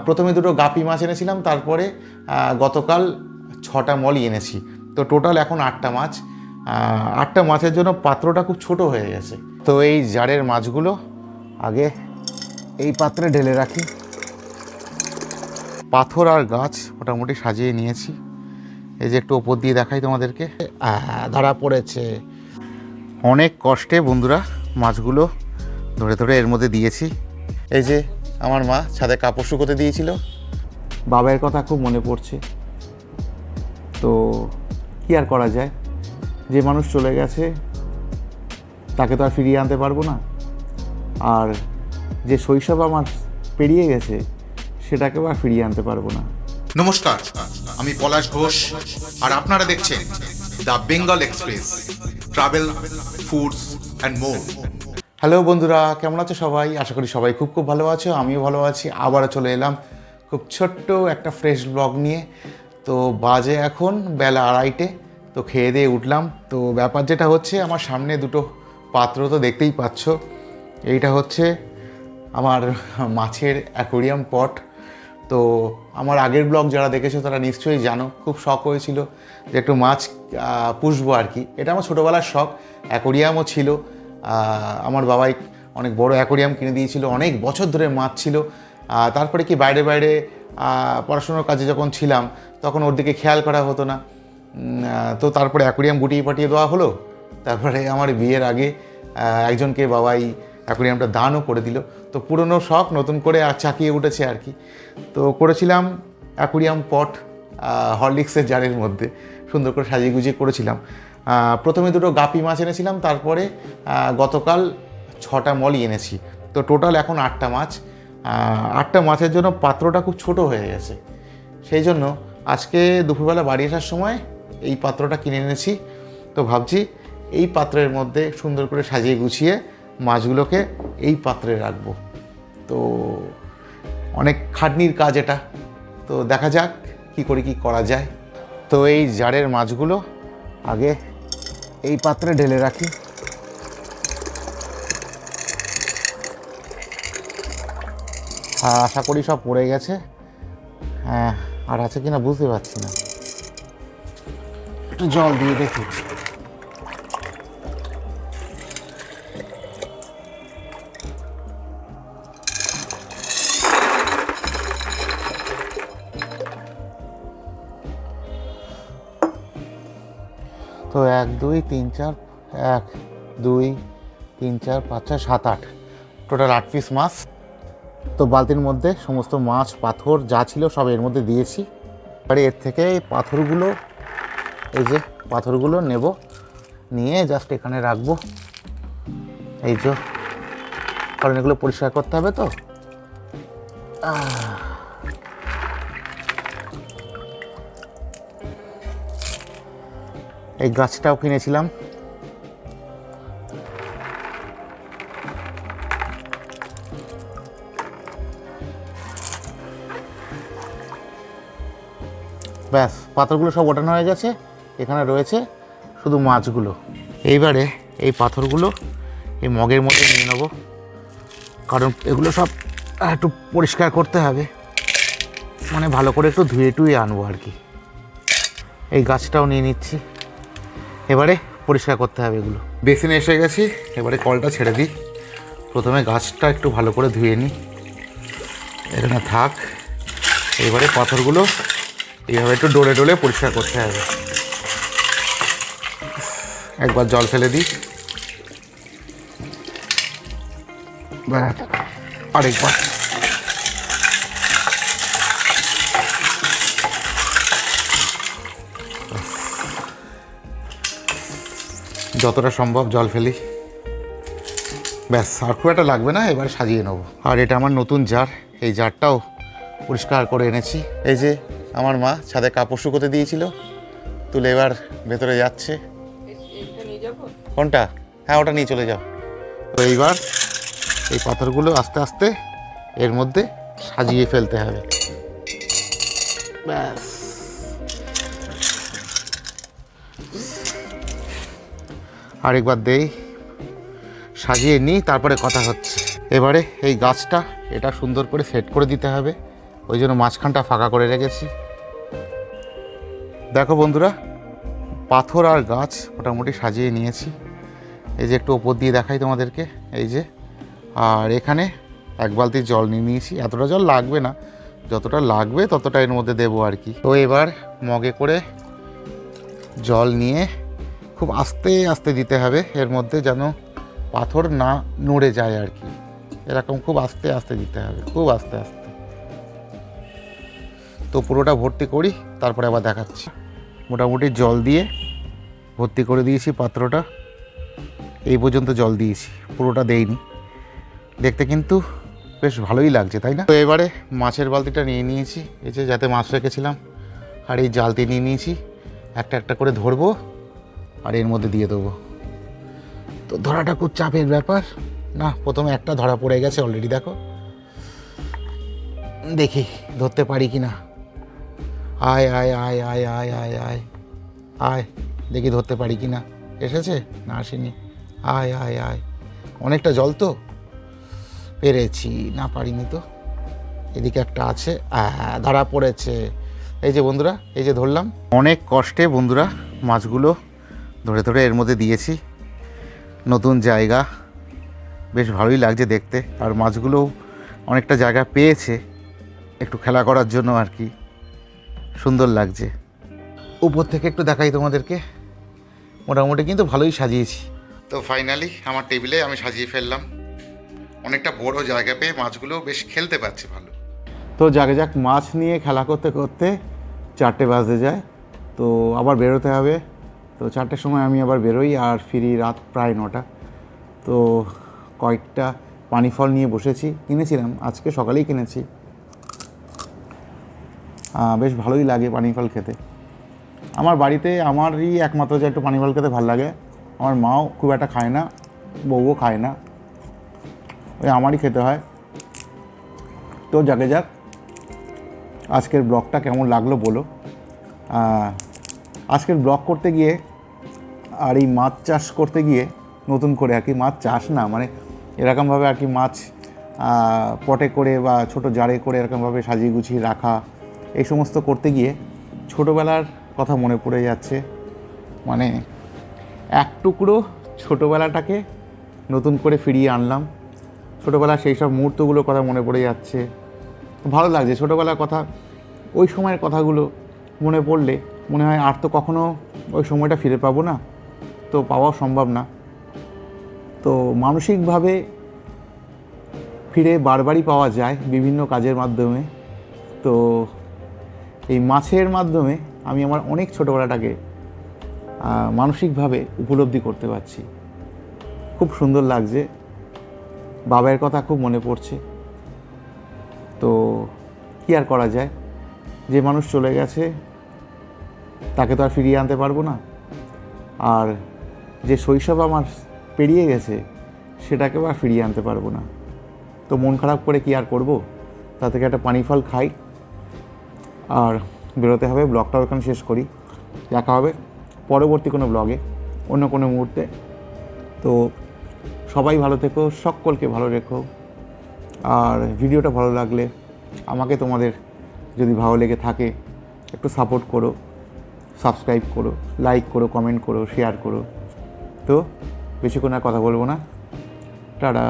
প্রথমে দুটো গাপি মাছ এনেছিলাম, তারপরে গতকাল 6টা মলি এনেছি। তো টোটাল এখন 8টা মাছ। 8টা মাছের জন্য পাত্রটা খুব ছোট হয়ে গেছে। তো এই জারের মাছগুলো আগে এই পাত্রে ঢেলে রাখি। পাথর আর গাছ মোটামুটি সাজিয়ে নিয়েছি। এই যে একটু ওপর দিয়ে দেখাই তোমাদেরকে, ধরা পড়েছে। অনেক কষ্টে বন্ধুরা মাছগুলো ধরে ধরে এর মধ্যে দিয়েছি। এই যে আমার মা ছাদে কাপড় শুকোতে দিয়েছিল, বাবার কথা খুব মনে পড়ছে। তো কি আর করা যায়, যে মানুষ চলে গেছে তাকে তো আর ফিরিয়ে আনতে পারবো না, আর যে শৈশব আমার পেরিয়ে গেছে সেটাকেও আর ফিরিয়ে আনতে পারবো না। নমস্কার, আমি পলাশ ঘোষ, আর আপনারা দেখছেন the Bengal express, travel, foods and more. Hello বন্ধুরা, কেমন আছো সবাই? আশা করি সবাই খুব খুব ভালো আছো, আমিও ভালো আছি। আবারও চলে এলাম খুব ছোট্ট একটা ফ্রেশ ব্লগ নিয়ে। তো বাজে এখন বেলা 2:30। তো খেয়ে দিয়ে উঠলাম। তো ব্যাপার যেটা হচ্ছে, আমার সামনে দুটো পাত্র তো দেখতেই পাচ্ছ। এইটা হচ্ছে আমার মাছের অ্যাকোরিয়াম পট। তো আমার আগের ব্লগ যারা দেখেছো তারা নিশ্চয়ই জানো, খুব শখ হয়েছিল যে একটু মাছ পুষবো আর কি। এটা আমার ছোটোবেলার শখ। অ্যাকোরিয়ামও ছিল, আমার বাবাই অনেক বড় অ্যাকোরিয়াম কিনে দিয়েছিল, অনেক বছর ধরে মাছ ছিল। তারপরে কি বাইরে বাইরে পড়াশোনার কাজে যখন ছিলাম তখন ওর দিকে খেয়াল করা হতো না। তো তারপরে অ্যাকোরিয়াম গুটিয়ে পাঠিয়ে দেওয়া হলো। তারপরে আমার বিয়ের আগে একজনকে বাবাই অ্যাকোরিয়ামটা দানও করে দিল। তো পুরনো শখ নতুন করে চাকিয়ে উঠেছে আর কি। তো করেছিলাম অ্যাকোরিয়াম পট হরলিক্সের জারের মধ্যে, সুন্দর করে সাজিয়ে গুজিয়ে করেছিলাম। প্রথমে দুটো গাপি মাছ এনেছিলাম, তারপরে গতকাল 6টা মলি এনেছি। তো টোটাল এখন 8টা মাছ। 8টা মাছের জন্য পাত্রটা খুব ছোট হয়ে গেছে। সেই জন্য আজকে দুপুরবেলা বাড়ি আসার সময় এই পাত্রটা কিনে এনেছি। তো ভাবছি এই পাত্রের মধ্যে সুন্দর করে সাজিয়ে গুছিয়ে মাছগুলোকে এই পাত্রে রাখবো। তো অনেক খাটনির কাজ এটা। তো দেখা যাক কি করা যায়। তো এই জারের মাছগুলো আগে এই পাত্রে ঢেলে রাখি। আশা করি সব পড়ে গেছে। হ্যাঁ, আর আছে কিনা বুঝতে পারছি না, একটু জল দিয়ে দেখি। তো 1 2 3 4 1 2 3 4 5 6 7 8, টোটাল 8 পিস মাছ। তো বালতির মধ্যে সমস্ত মাছ পাথর যা ছিল সব এর মধ্যে দিয়েছি। আর এর থেকে এই পাথরগুলো, এই যে পাথরগুলো নেব, নিয়ে জাস্ট এখানে রাখবো। এই যে, কারণ এগুলো পরিষ্কার করতে হবে। তো এই গাছটাও কিনেছিলাম। ব্যাস, পাথরগুলো সব ওঠানো হয়ে গেছে। এখানে রয়েছে শুধু মাছগুলো। এইবারে এই পাথরগুলো এই মগের মধ্যে নিয়ে নেব, কারণ এগুলো সব একটু পরিষ্কার করতে হবে, মানে ভালো করে একটু ধুয়ে টুয়ে আনবো আর কি। এই গাছটাও নিয়ে নিচ্ছি, এবারে পরিষ্কার করতে হবে এগুলো। বেসিনে এসে গেছি, এবারে কলটা ছেড়ে দিই। প্রথমে গাছটা একটু ভালো করে ধুয়ে নিই, এখানে থাক। এবারে পাথরগুলো এইভাবে একটু ডলে ডলে পরিষ্কার করতে হবে। একবার জল ফেলে দিই, আরেকবার। যতটা সম্ভব জল ফেলি, ব্যাস। আর খুব একটা লাগবে না, এবার সাজিয়ে নেবো। আর এটা আমার নতুন জার, এই জারটাও পরিষ্কার করে এনেছি। এই যে আমার মা ছাদে কাপড় শুকোতে দিয়েছিল, তুলে এবার ভেতরে যাচ্ছে। কোনটা? হ্যাঁ, ওটা নিয়ে চলে যাও। তো এইবার এই পাথরগুলো আস্তে আস্তে এর মধ্যে সাজিয়ে ফেলতে হবে, ব্যাস। আরেকবার দেই, সাজিয়ে নিই, তারপরে কথা হচ্ছে। এবারে এই গাছটা এটা সুন্দর করে সেট করে দিতে হবে ওই জন্য মাঝখানটা ফাঁকা করে রেখেছি। দেখো বন্ধুরা, পাথর আর গাছ মোটামুটি সাজিয়ে নিয়েছি। এই যে একটু ওপর দিয়ে দেখাই তোমাদেরকে, এই যে। আর এখানে এক বালতি জল নিয়ে নিয়েছি। এতটা জল লাগবে না, যতটা লাগবে ততটা এর মধ্যে দেবো আর কি। তো এবার মগে করে জল নিয়ে খুব আস্তে আস্তে দিতে হবে এর মধ্যে, যেন পাথর না নড়ে যায় আর কি। এরকম খুব আস্তে আস্তে দিতে হবে, খুব আস্তে আস্তে। তো পুরোটা ভর্তি করি, তারপরে আবার দেখাচ্ছি। মোটামুটি জল দিয়ে ভর্তি করে দিয়েছি পাত্রটা। এই পর্যন্ত জল দিয়েছি, পুরোটা দেইনি। দেখতে কিন্তু বেশ ভালোই লাগছে, তাই না? তো এবারে মাছের বালতিটা নিয়ে নিয়েছি, এই যে যাতে মাছ রেখেছিলাম। আর এই জালতি নিয়ে নিয়েছি, একটা একটা করে ধরবো আর এর মধ্যে দিয়ে দেবো। তো ধরাটা খুব চাপের ব্যাপার না। প্রথমে একটা ধরা পড়ে গেছে অলরেডি, দেখো। দেখি ধরতে পারি কি না। আয় আয় আয় আয় আয় আয় আয় আয়, দেখি ধরতে পারি কি না। এসেছে না আসেনি? আয় আয় আয়, অনেকটা জল তো, পেরেছি না, পারিনি তো। এদিকে একটা আছে, ধরা পড়েছে। এই যে বন্ধুরা, এই যে ধরলাম। অনেক কষ্টে বন্ধুরা মাছগুলো ধরে ধরে এর মধ্যে দিয়েছি। নতুন জায়গা, বেশ ভালোই লাগছে দেখতে। আর মাছগুলো অনেকটা জায়গা পেয়েছে একটু খেলা করার জন্য আর কি, সুন্দর লাগছে। উপর থেকে একটু দেখাই তোমাদেরকে, মোটামুটি কিন্তু ভালোই সাজিয়েছি। তো ফাইনালি আমার টেবিলে আমি সাজিয়ে ফেললাম। অনেকটা বড় জায়গা পেয়ে মাছগুলো বেশ খেলতে পারছে ভালো। তো যাকে যাক, মাছ নিয়ে খেলা করতে করতে 4টে বাজতে যায়। তো আবার বেরোতে হবে। তো 4টের সময় আমি আবার বেরোই আর ফিরি রাত প্রায় 9টা। তো কয়েকটা পানি ফল নিয়ে বসেছি, কিনেছিলাম আজকে সকালেই কিনেছি। বেশ ভালোই লাগে পানি ফল খেতে। আমার বাড়িতে আমারই একমাত্র যে একটু পানি ফল খেতে ভালো লাগে। আমার মাও খুব একটা খায় না, বউও খায় না, ওই আমারই খেতে হয়। তো যাকে যাক, আজকের ব্লগটা কেমন লাগলো বলো। আজকের ব্লগ করতে গিয়ে আর এই মাছ চাষ করতে গিয়ে নতুন করে আর কি, মাছ চাষ না মানে এরকমভাবে আর কি, মাছ পটে করে বা ছোট জারে করে এরকমভাবে সাজিয়ে গুছিয়ে রাখা, এই সমস্ত করতে গিয়ে ছোটোবেলার কথা মনে পড়ে যাচ্ছে। মানে এক টুকরো ছোটোবেলাটাকে নতুন করে ফিরিয়ে আনলাম। ছোটোবেলার সেই সব মুহূর্তগুলোর কথা মনে পড়ে যাচ্ছে, ভালো লাগছে। ছোটোবেলার কথা, ওই সময়ের কথাগুলো মনে পড়লে মনে হয় আর তো কখনো ওই সময়টা ফিরে পাবো না, তো পাওয়াও সম্ভব না। তো মানসিকভাবে ফিরে বারবারই পাওয়া যায় বিভিন্ন কাজের মাধ্যমে। তো এই মাছের মাধ্যমে আমি আমার অনেক ছোটোবেলাটাকে মানসিকভাবে উপলব্ধি করতে পারছি। খুব সুন্দর লাগছে, বাবার কথা খুব মনে পড়ছে। তো কী আর করা যায়, যে মানুষ চলে গেছে তাকে তো আর ফিরিয়ে আনতে পারবো না। আর যে শৈশব আমার পেরিয়ে গেছে সেটাকেও আর ফিরিয়ে আনতে পারবো না। তো মন খারাপ করে কি আর করব, তা থেকে একটা পানি ফল খাই আর বেরোতে হবে। ব্লগটাও এখানে শেষ করি, দেখা হবে পরবর্তী কোনো ব্লগে অন্য কোনো মুহূর্তে। তো সবাই ভালো থেকো, সকলকে ভালো রেখো। আর ভিডিওটা ভালো লাগলে আমাকে, তোমাদের যদি ভালো লেগে থাকে, একটু সাপোর্ট করো, সাবস্ক্রাইব করো, লাইক করো, কমেন্ট করো, শেয়ার করো। তো বেশিক্ষণ আর কথা বলবো না, টাটা।